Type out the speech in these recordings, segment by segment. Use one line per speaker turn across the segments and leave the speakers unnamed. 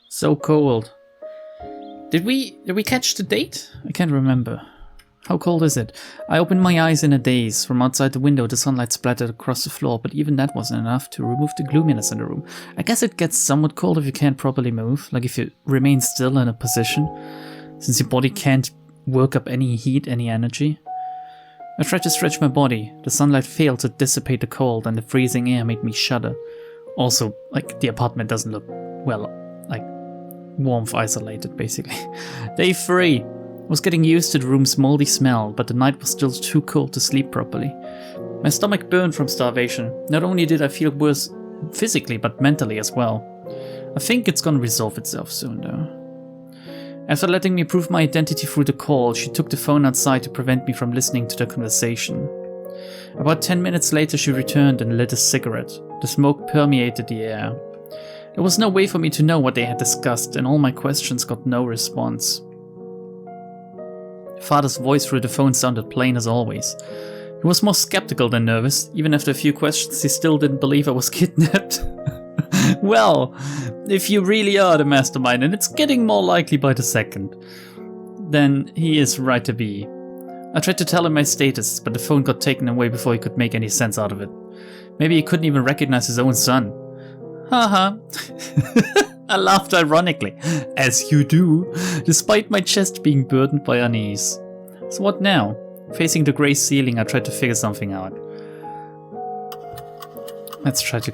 So cold. Did we catch the date? I can't remember. How cold is it? I opened my eyes in a daze. From outside the window, the sunlight splattered across the floor, but even that wasn't enough to remove the gloominess in the room. I guess it gets somewhat cold if you can't properly move, like if you remain still in a position, since your body can't work up any heat, any energy. I tried to stretch my body. The sunlight failed to dissipate the cold, and the freezing air made me shudder. Also, like, the apartment doesn't look, well, like, warmth isolated, basically. Day 3. I was getting used to the room's moldy smell, but the night was still too cold to sleep properly. My stomach burned from starvation. Not only did I feel worse physically, but mentally as well. I think it's gonna resolve itself soon, though. After letting me prove my identity through the call, she took the phone outside to prevent me from listening to the conversation. About 10 minutes later, she returned and lit a cigarette. The smoke permeated the air. There was no way for me to know what they had discussed, and all my questions got no response. Father's voice through the phone sounded plain as always. He was more skeptical than nervous. Even after a few questions, he still didn't believe I was kidnapped. Well, if you really are the mastermind, and it's getting more likely by the second, then he is right to be. I tried to tell him my status, but the phone got taken away before he could make any sense out of it. Maybe he couldn't even recognize his own son. Haha. I laughed ironically, as you do, despite my chest being burdened by unease. So what now? Facing the grey ceiling, I tried to figure something out. Let's try to...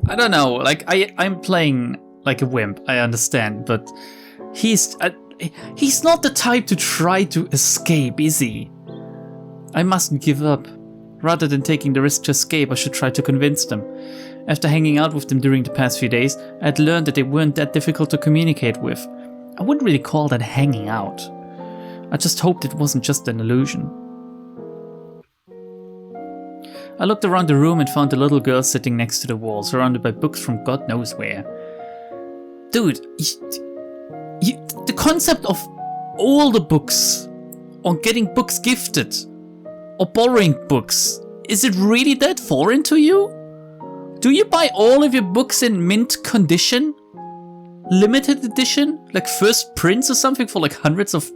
I don't know, like, I'm playing like a wimp, I understand, but he's not the type to try to escape, is he? I mustn't give up. Rather than taking the risk to escape, I should try to convince them. After hanging out with them during the past few days, I had learned that they weren't that difficult to communicate with. I wouldn't really call that hanging out. I just hoped it wasn't just an illusion. I looked around the room and found the little girl sitting next to the wall, surrounded by books from God knows where. Dude, the concept of all the books, or getting books gifted, or borrowing books, is it really that foreign to you? Do you buy all of your books in mint condition? Limited edition? Like first prints or something for like hundreds of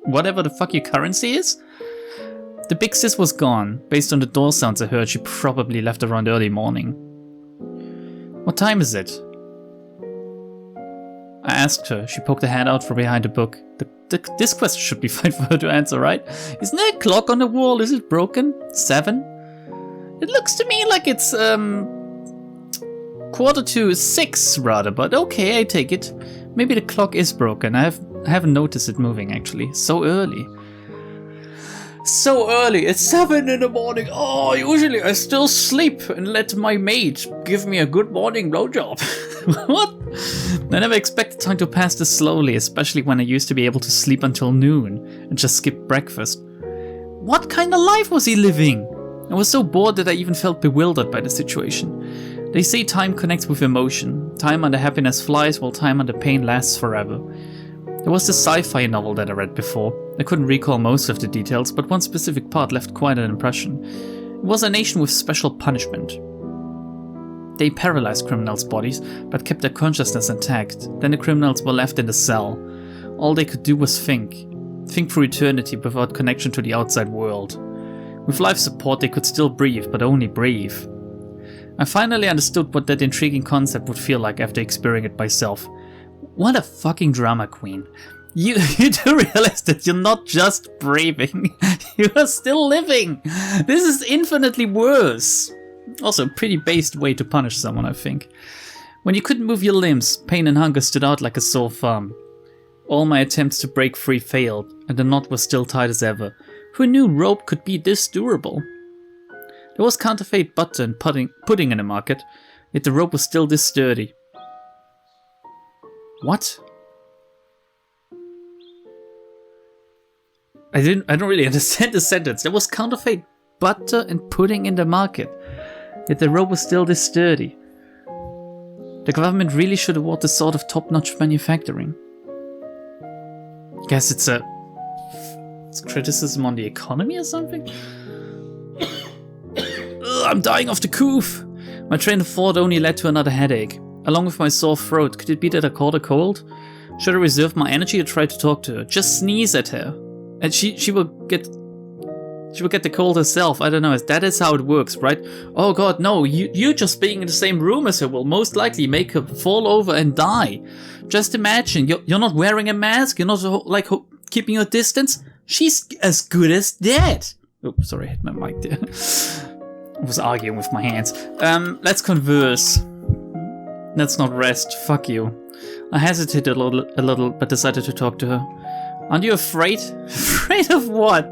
whatever the fuck your currency is? The big sis was gone. Based on the door sounds I heard, she probably left around early morning. What time is it? I asked her. She poked a hand out from behind the book. This question should be fine for her to answer, right? Isn't there a clock on the wall? Is it broken? 7? It looks to me like it's 5:45 rather, but okay, I take it. Maybe the clock is broken. I haven't noticed it moving actually. So early. So early, it's 7 in the morning. Oh, usually I still sleep and let my maid give me a good morning blowjob. What? I never expected time to pass this slowly, especially when I used to be able to sleep until noon and just skip breakfast. What kind of life was he living? I was so bored that I even felt bewildered by the situation. They say time connects with emotion. Time under happiness flies while time under pain lasts forever. There was this sci-fi novel that I read before. I couldn't recall most of the details, but one specific part left quite an impression. It was a nation with special punishment. They paralyzed criminals' bodies, but kept their consciousness intact. Then the criminals were left in the cell. All they could do was think through eternity without connection to the outside world. With life support they could still breathe, but only breathe. I finally understood what that intriguing concept would feel like after experiencing it myself. What a fucking drama queen. You do realize that you're not just breathing, you are still living. This is infinitely worse. Also a pretty based way to punish someone, I think. When you couldn't move your limbs, pain and hunger stood out like a sore thumb. All my attempts to break free failed, and the knot was still tight as ever. Who knew rope could be this durable? There was counterfeit butter and pudding in the market, yet the rope was still this sturdy. What? I don't really understand the sentence. There was counterfeit butter and pudding in the market, yet the rope was still this sturdy. The government really should award this sort of top-notch manufacturing. Guess it's criticism on the economy or something? Ugh, I'm dying of the coof. My train of thought only led to another headache, along with my sore throat. Could it be that I caught a cold? Should I reserve my energy to try to talk to her? Just sneeze at her, and she will get the cold herself. I don't know. That is how it works, right? Oh god, no. You just being in the same room as her will most likely make her fall over and die. Just imagine, you're not wearing a mask. You're not like keeping your distance. She's as good as dead. Oh, sorry, I hit my mic there. I was arguing with my hands. Let's converse. Let's not rest. Fuck you. I hesitated a little, but decided to talk to her. Aren't you afraid? Afraid of what?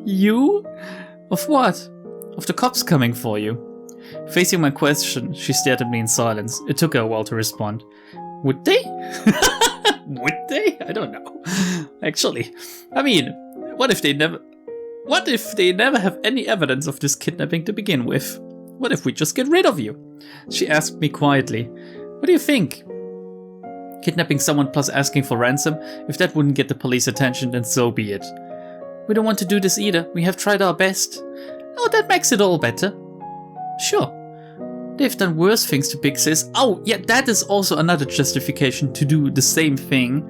You? Of what? Of the cops coming for you. Facing my question, she stared at me in silence. It took her a while to respond. Would they? Would they? I don't know. Actually, I mean, what if they never have any evidence of this kidnapping to begin with? What if we just get rid of you? She asked me quietly. What do you think? Kidnapping someone plus asking for ransom? If that wouldn't get the police attention, then so be it. We don't want to do this either. We have tried our best. Oh, that makes it all better. Sure. They've done worse things to Big Sis. Oh, yeah, that is also another justification to do the same thing,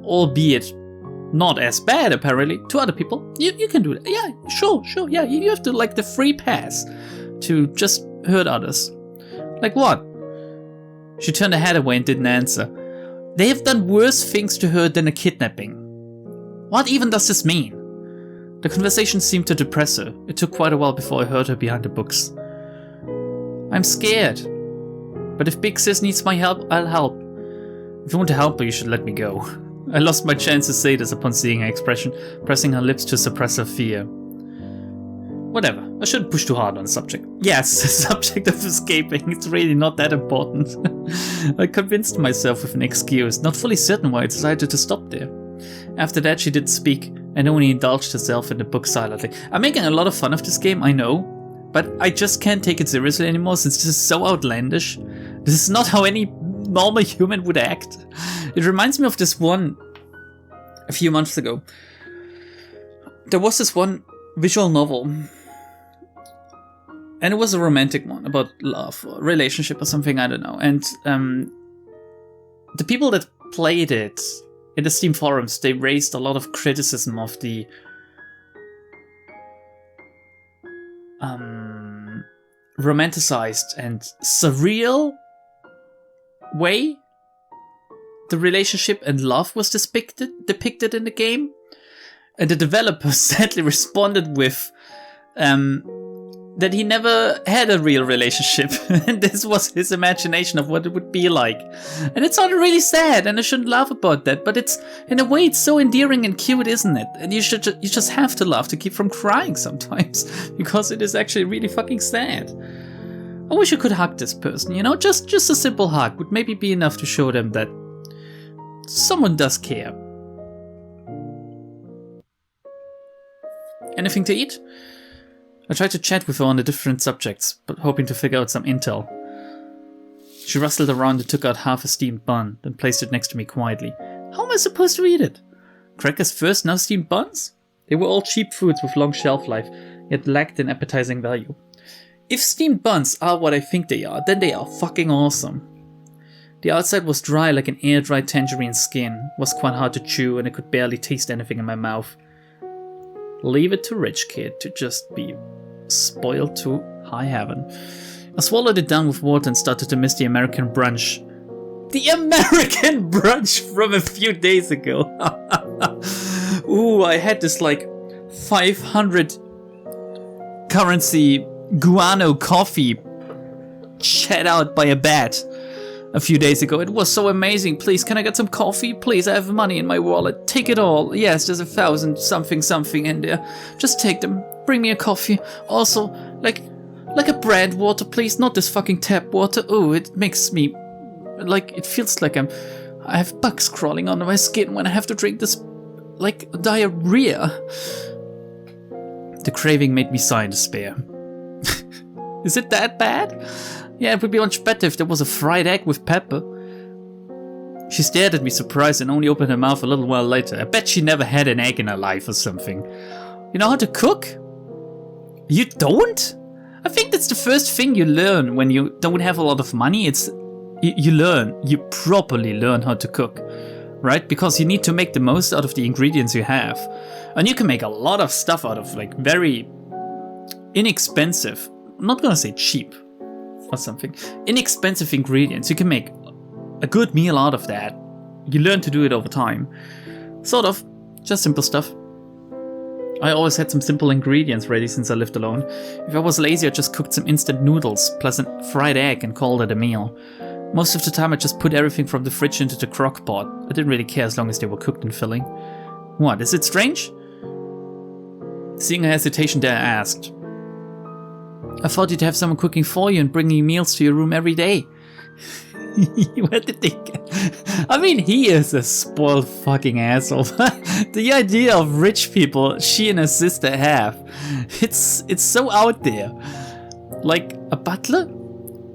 albeit not as bad, apparently, to other people. You can do that. Yeah, sure, yeah. You have to, like, the free pass to just hurt others. Like what? She turned her head away and didn't answer. They have done worse things to her than a kidnapping. What even does this mean? The conversation seemed to depress her. It took quite a while before I heard her behind the books. I'm scared. But if Big Sis needs my help, I'll help. If you want to help her, you should let me go. I lost my chance to say this upon seeing her expression, pressing her lips to suppress her fear. Whatever, I shouldn't push too hard on the subject. Yes, the subject of escaping, it's really not that important. I convinced myself with an excuse, not fully certain why I decided to stop there. After that, she didn't speak, and only indulged herself in the book silently. I'm making a lot of fun of this game, I know, but I just can't take it seriously anymore since this is so outlandish. This is not how any normal human would act. It reminds me of this one a few months ago. There was this one visual novel, and it was a romantic one about love or relationship or something, I don't know. And the people that played it in the Steam forums, they raised a lot of criticism of the romanticized and surreal way the relationship and love was depicted in the game. And the developer sadly responded with that he never had a real relationship, and this was his imagination of what it would be like. And it sounded really sad, and I shouldn't laugh about that, but it's, in a way, it's so endearing and cute, isn't it? And you just have to laugh to keep from crying sometimes, because it is actually really fucking sad. I wish you could hug this person, you know? Just a simple hug would maybe be enough to show them that someone does care. Anything to eat? I tried to chat with her on the different subjects, but hoping to figure out some intel. She rustled around and took out half a steamed bun, then placed it next to me quietly. How am I supposed to eat it? Crackers first, now steamed buns? They were all cheap foods with long shelf life, yet lacked in appetizing value. If steamed buns are what I think they are, then they are fucking awesome. The outside was dry like an air-dried tangerine skin, was quite hard to chew, and I could barely taste anything in my mouth. Leave it to rich kid to just be spoiled to high heaven. I swallowed it down with water and started to miss the American brunch. The American brunch from a few days ago. Ooh, I had this like 500 currency guano coffee shed out by a bat a few days ago. It was so amazing. Please, can I get some coffee? Please, I have money in my wallet. Take it all. Yes, there's 1,000 something in there. Just take them. Bring me a coffee. Also, like a brand water, please. Not this fucking tap water. Oh, it makes me, like, it feels like I have bugs crawling under my skin when I have to drink this, like, diarrhea. The craving made me sigh in despair. Is it that bad? Yeah, it would be much better if there was a fried egg with pepper. She stared at me surprised and only opened her mouth a little while later. I bet she never had an egg in her life or something. You know how to cook? You don't? I think that's the first thing you learn when you don't have a lot of money. It's you properly learn how to cook, right? Because you need to make the most out of the ingredients you have. And you can make a lot of stuff out of like very inexpensive, I'm not gonna say cheap or something, inexpensive ingredients. You can make a good meal out of that. You learn to do it over time. Sort of, just simple stuff. I always had some simple ingredients ready since I lived alone. If I was lazy, I just cooked some instant noodles plus a fried egg and called it a meal. Most of the time I just put everything from the fridge into the crock pot. I didn't really care as long as they were cooked and filling. What, is it strange? Seeing a hesitation there, I asked. I thought you'd have someone cooking for you and bringing meals to your room every day. Where did they get? I mean, he is a spoiled fucking asshole. The idea of rich people she and her sister have, it's so out there. Like a butler?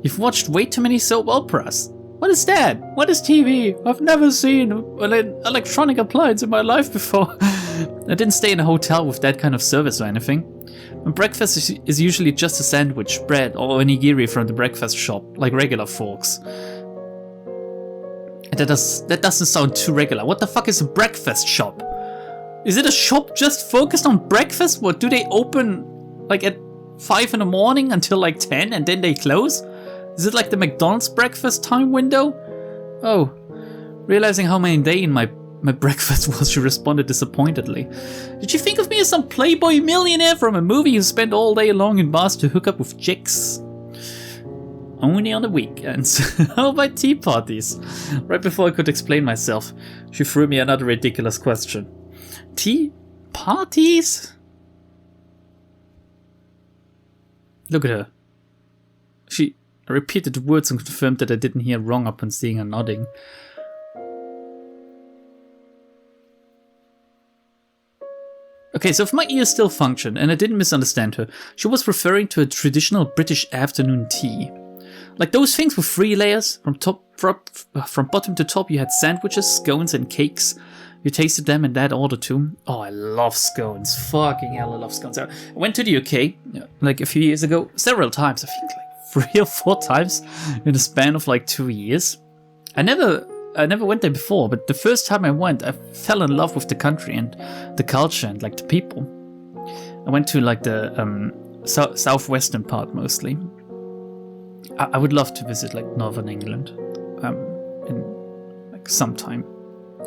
You've watched way too many soap operas. What is that? What is TV? I've never seen an electronic appliance in my life before. I didn't stay in a hotel with that kind of service or anything. My breakfast is usually just a sandwich, bread, or onigiri from the breakfast shop, like regular folks. That doesn't sound too regular. What the fuck is a breakfast shop? Is it a shop just focused on breakfast? What, do they open like at 5 in the morning until like 10 and then they close? Is it like the McDonald's breakfast time window? Oh, realizing how mundane my breakfast was, she responded disappointedly. Did you think of me as some playboy millionaire from a movie who spent all day long in bars to hook up with chicks? Only on the weekends. How about tea parties? Right before I could explain myself, she threw me another ridiculous question. Tea parties? Look at her. She repeated the words and confirmed that I didn't hear wrong upon seeing her nodding. Okay, so if my ears still function and I didn't misunderstand her, she was referring to a traditional British afternoon tea. Like those things with 3 layers, from bottom to top you had sandwiches, scones and cakes. You tasted them in that order too. Oh, I love scones. Fucking hell, I love scones. I went to the UK like a few years ago, several times, I think like 3 or 4 times in the span of like 2 years. I never went there before, but the first time I went, I fell in love with the country and the culture and like the people. I went to like the southwestern part mostly. I would love to visit like northern England in like sometime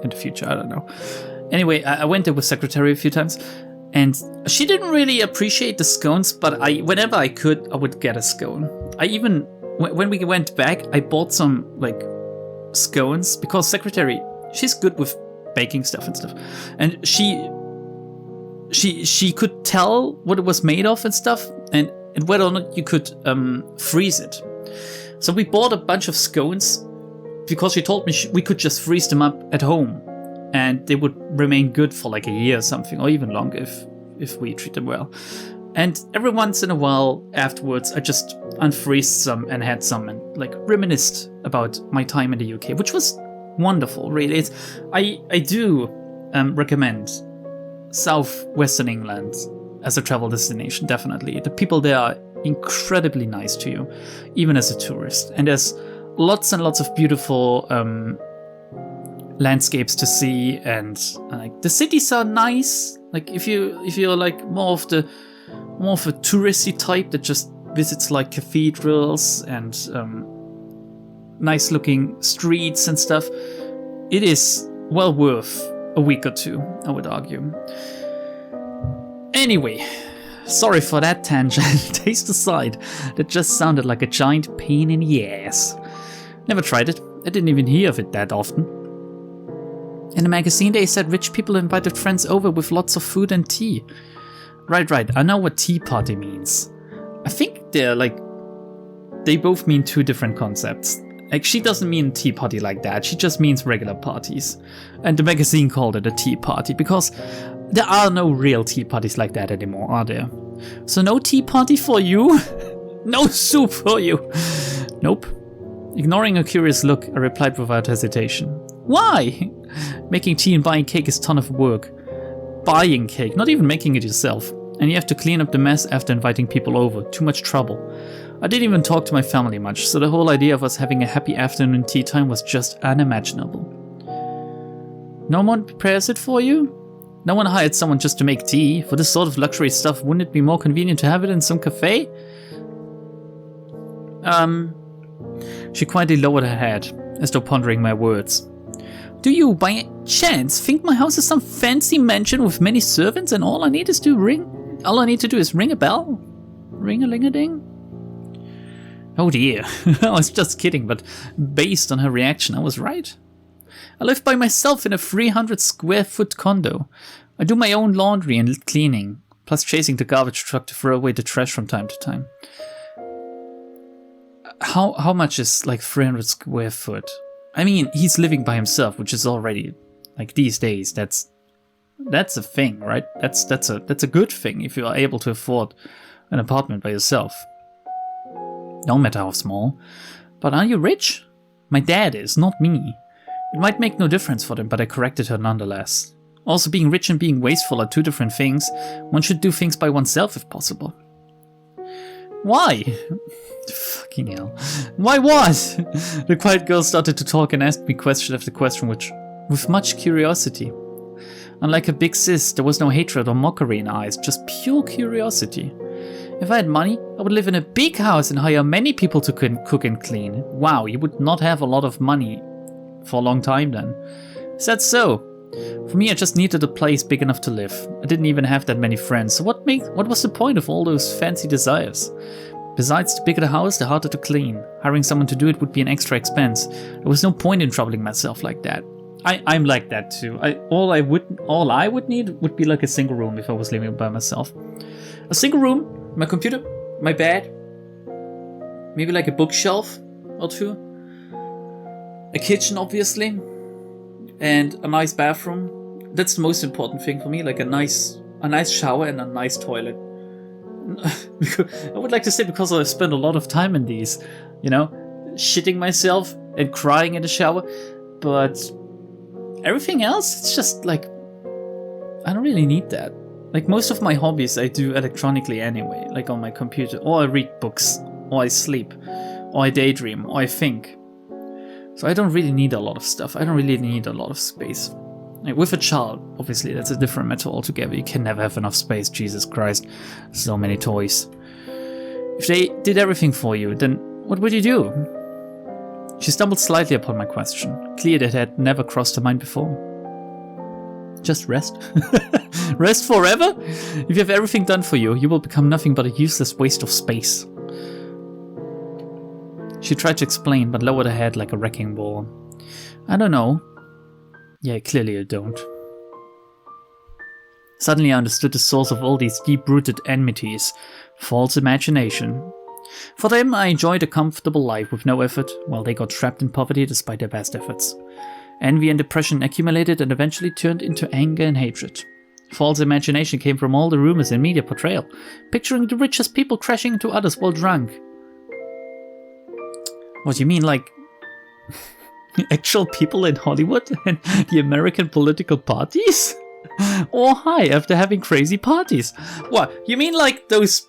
in the future. I don't know. Anyway, I went there with Secretary a few times, and she didn't really appreciate the scones, but whenever I could, I would get a scone. I even when we went back, I bought some like scones because Secretary, she's good with baking stuff and stuff, and she could tell what it was made of and stuff, and whether or not you could freeze it. So we bought a bunch of scones because she told me we could just freeze them up at home and they would remain good for like a year or something, or even longer if we treat them well. And every once in a while afterwards I just unfreezed some and had some and like reminisced about my time in the UK, which was wonderful, really. I do recommend southwestern England as a travel destination, definitely. The people there are incredibly nice to you, even as a tourist. And there's lots and lots of beautiful landscapes to see, and like the cities are nice. Like if you're like more of a touristy type that just visits like cathedrals and nice looking streets and stuff, it is well worth a week or 2, I would argue. Anyway, sorry for that tangent. Taste aside, that just sounded like a giant pain in the ass. Never tried it. I didn't even hear of it that often. In the magazine they said rich people invited friends over with lots of food and tea. Right, I know what tea party means. I think they both mean 2 different concepts. Like, she doesn't mean tea party like that, she just means regular parties. And the magazine called it a tea party because there are no real tea parties like that anymore, are there? So no tea party for you? No soup for you? Nope. Ignoring a curious look, I replied without hesitation. Why? Making tea and buying cake is a ton of work. Buying cake, not even making it yourself. And you have to clean up the mess after inviting people over. Too much trouble. I didn't even talk to my family much, so the whole idea of us having a happy afternoon tea time was just unimaginable. No one prepares it for you? No one hired someone just to make tea. For this sort of luxury stuff, wouldn't it be more convenient to have it in some cafe? She quietly lowered her head, as though pondering my words. Do you, by chance, think my house is some fancy mansion with many servants and all I need to do is ring a bell? Ring-a-ling-a-ding? Oh dear, I was just kidding, but based on her reaction, I was right. I live by myself in a 300 square foot condo. I do my own laundry and cleaning, plus chasing the garbage truck to throw away the trash from time to time. How much is like 300 square foot? I mean, he's living by himself, which is already, like these days, that's a thing, right? That's a good thing if you are able to afford an apartment by yourself. No matter how small. But are you rich? My dad is, not me. It might make no difference for them, but I corrected her nonetheless. Also, being rich and being wasteful are two different things. One should do things by oneself if possible. Why? Fucking hell. Why what? The quiet girl started to talk and asked me question after question, with much curiosity. Unlike her big sis, there was no hatred or mockery in her eyes, just pure curiosity. If I had money, I would live in a big house and hire many people to cook and clean. Wow, you would not have a lot of money for a long time then. Is that so? For me, I just needed a place big enough to live. I didn't even have that many friends, so what was the point of all those fancy desires? Besides, the bigger the house, the harder to clean. Hiring someone to do it would be an extra expense. There was no point in troubling myself like that. I'm like that too. All I would need would be like a single room if I was living by myself. A single room, my computer, my bed, maybe like a bookshelf or two, a kitchen obviously, and a nice bathroom. That's the most important thing for me, like a nice shower and a nice toilet. I would like to say because I spend a lot of time in these, shitting myself and crying in the shower, but everything else, it's just like, I don't really need that. Like most of my hobbies I do electronically anyway, like on my computer, or I read books, or I sleep, or I daydream, or I think. So I don't really need a lot of stuff. I don't really need a lot of space. Like with a child, obviously that's a different matter altogether. You can never have enough space, Jesus Christ. So many toys. If they did everything for you, then what would you do? She stumbled slightly upon my question. Clear that had never crossed her mind before. Just rest? Rest forever? If you have everything done for you, you will become nothing but a useless waste of space. She tried to explain, but lowered her head like a wrecking ball. I don't know. Yeah, clearly you don't. Suddenly I understood the source of all these deep-rooted enmities. False imagination. For them, I enjoyed a comfortable life with no effort, while they got trapped in poverty despite their best efforts. Envy and depression accumulated and eventually turned into anger and hatred. False imagination came from all the rumors and media portrayal, picturing the richest people crashing into others while drunk. What, you mean like actual people in Hollywood and the American political parties? Or high after having crazy parties? What, you mean like those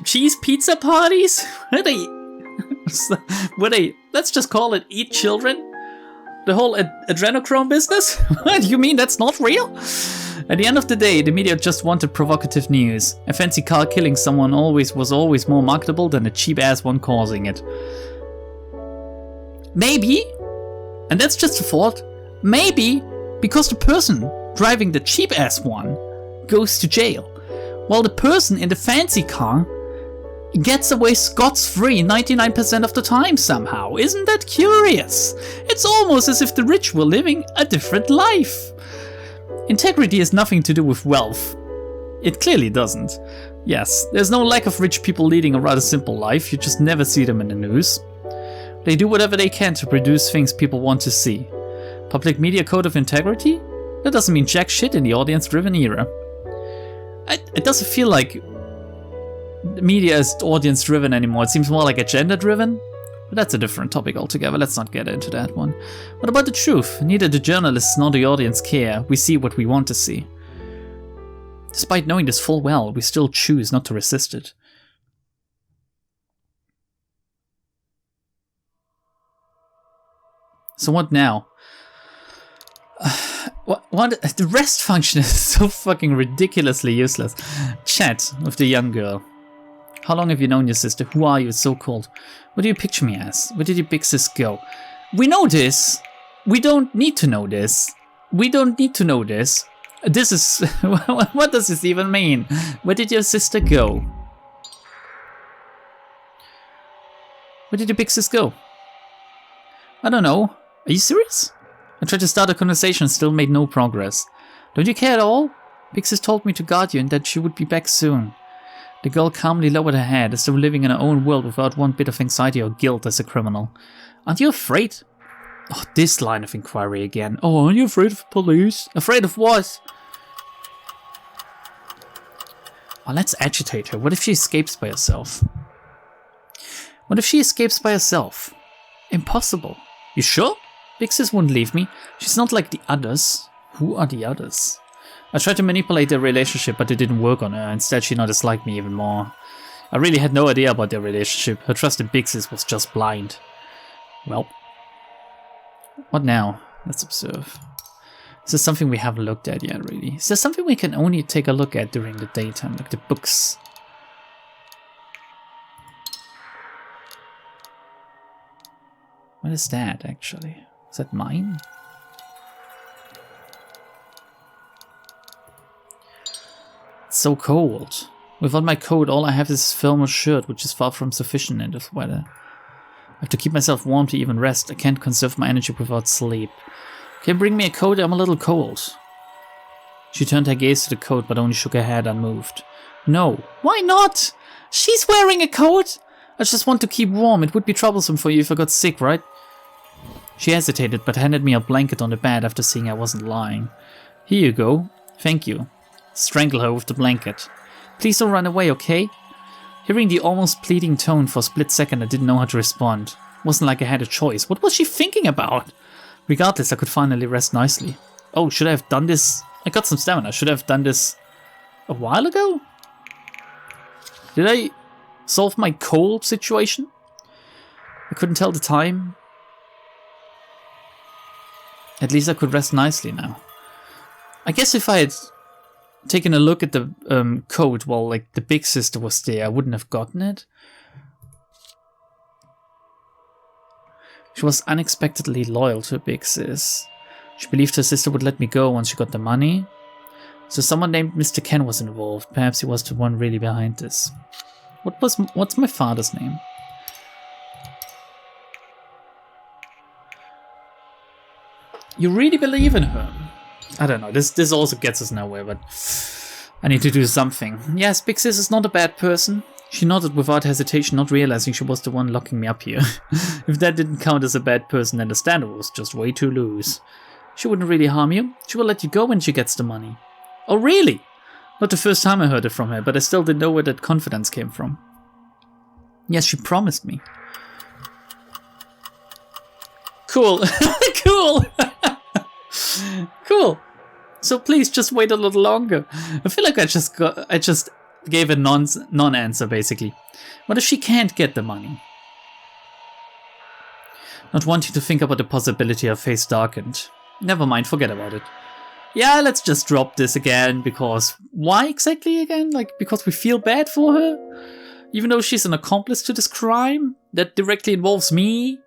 cheese pizza parties? Were they, let's just call it eat children? The whole adrenochrome business? What, you mean that's not real? At the end of the day, the media just wanted provocative news. A fancy car killing someone was always more marketable than a cheap-ass one causing it. Maybe, and that's just a thought, maybe because the person driving the cheap-ass one goes to jail, while the person in the fancy car gets away scot-free 99% of the time somehow. Isn't that curious? It's almost as if the rich were living a different life. Integrity has nothing to do with wealth. It clearly doesn't. Yes, there's no lack of rich people leading a rather simple life, you just never see them in the news. They do whatever they can to produce things people want to see. Public media code of integrity? That doesn't mean jack shit in the audience-driven era. It doesn't feel like the media is audience-driven anymore. It seems more like agenda-driven. But that's a different topic altogether. Let's not get into that one. What about the truth? Neither the journalists nor the audience care. We see what we want to see. Despite knowing this full well, we still choose not to resist it. So what now? What? The rest function is so fucking ridiculously useless. Chat with the young girl. How long have you known your sister? Who are you? It's so cold. What do you picture me as? Where did your big sis go? We know this. We don't need to know this. We don't need to know this. This is... what does this even mean? Where did your sister go? Where did your big sis go? I don't know. Are you serious? I tried to start a conversation and still made no progress. Don't you care at all? Big sis told me to guard you and that she would be back soon. The girl calmly lowered her head as though living in her own world without one bit of anxiety or guilt as a criminal. Aren't you afraid? Oh, this line of inquiry again. Oh, aren't you afraid of police? Afraid of what? Oh, let's agitate her. What if she escapes by herself? What if she escapes by herself? Impossible. You sure? Big sis won't leave me. She's not like the others. Who are the others? I tried to manipulate their relationship, but it didn't work on her. Instead, she now disliked me even more. I really had no idea about their relationship. Her trust in Big Sis was just blind. Well, what now? Let's observe. Is this something we haven't looked at yet, really? Is there something we can only take a look at during the daytime, like the books? What is that, actually? Is that mine? It's so cold. Without my coat, all I have is this thermal shirt, which is far from sufficient in this weather. I have to keep myself warm to even rest. I can't conserve my energy without sleep. Can you bring me a coat? I'm a little cold. She turned her gaze to the coat, but only shook her head unmoved. No. Why not? She's wearing a coat! I just want to keep warm. It would be troublesome for you if I got sick, right? She hesitated, but handed me a blanket on the bed after seeing I wasn't lying. Here you go. Thank you. Strangle her with the blanket. Please don't run away, okay? Hearing the almost pleading tone for a split second, I didn't know how to respond. Wasn't like I had a choice. What was she thinking about? Regardless, I could finally rest nicely. Oh, should I have done this? I got some stamina. Should I have done this a while ago? Did I solve my cold situation? I couldn't tell the time. At least I could rest nicely now. I guess if I had taken a look at the code while like the big sister was there, I wouldn't have gotten it. She was unexpectedly loyal to her big sis. She believed her sister would let me go once she got the money. So someone named Mr. Ken was involved. Perhaps he was the one really behind this. What's my father's name? You really believe in her? I don't know, this also gets us nowhere, but I need to do something. Yes, Big Sis is not a bad person. She nodded without hesitation, not realizing she was the one locking me up here. If that didn't count as a bad person, then the standard was just way too loose. She wouldn't really harm you. She will let you go when she gets the money. Oh, really? Not the first time I heard it from her, but I still didn't know where that confidence came from. Yes, she promised me. Cool. Cool. Cool. So please just wait a little longer. I feel like I just gave a non-answer basically. What if she can't get the money? Not wanting to think about the possibility, her face darkened. Never mind, forget about it. Yeah, let's just drop this again, because why exactly again? Like, because we feel bad for her? Even though she's an accomplice to this crime that directly involves me?